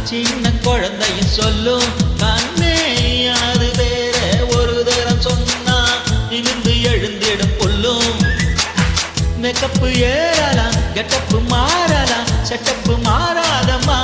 சின்ன குழந்தையும் சொல்லும் கண்ணே அது வேற ஒரு தரம் சொன்னா இருந்து எழுந்திடும் புல்லும். மேக்கப்பு ஏறலாம் கெட்டப்பு மாறலாம் செட்டப்பு மாறாதம்மா.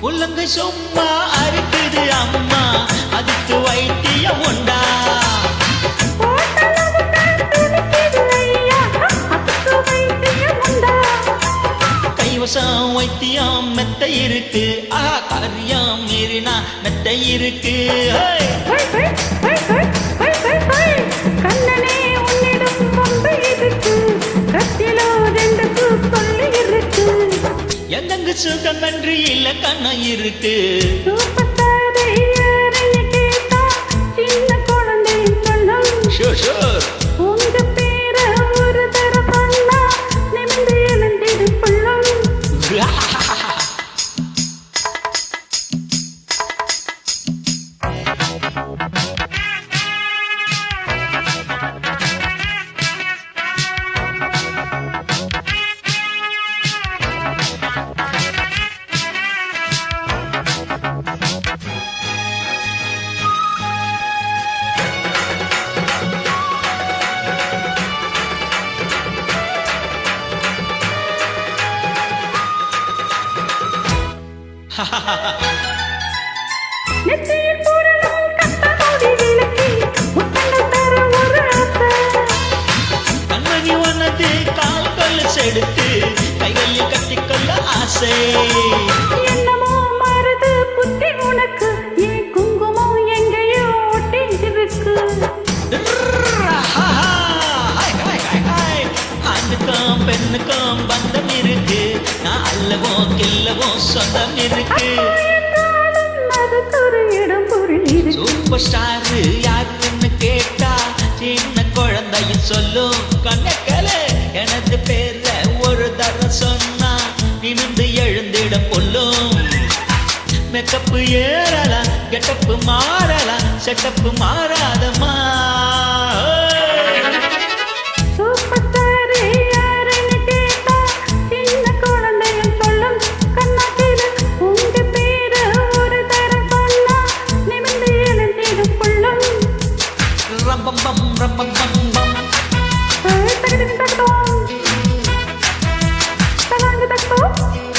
உள்ளங்கை சும்மா அறுக்குது அம்மா அதுக்கு வைத்தியம் உண்டா? கைவசம் வைத்தியம் மெத்த இருக்கு காரியம் மீறினா மெத்த இருக்கு. எங்கெங்கு சுகம் என்று இல்ல கண்ணம் இருக்கு. Sure, sure. கண்மணி உனது கால் கொல்ல செடுத்து கைகளில் கட்டிக்கொள்ள ஆசை. என்னமோ மருது புத்தி உனக்கு ஏன் குங்குமம் எங்கேயோ ஒட்டிருக்கு. ஆண்டுக்கும் பெண்ணுக்கும் பந்தம் இருக்கு நான் அல்லவோ கில்லவோ சொந்தம் இருக்கு. சூப்பர் ஸ்டார் யாருன்னு கேட்டா சின்ன குழந்தையும் சொல்லும் கண்ணக்கல எனது பேர ஒரு தரம் சொன்னா நிமிந்து எழுந்திட பொல்லும். மேக்கப்பு ஏறலாம் கெட்டப்பு மாறலாம் setup மாறாதம்மா. Bum bum bum bum bum bum. Tak tak tak tak tak. Tak tak tak tak.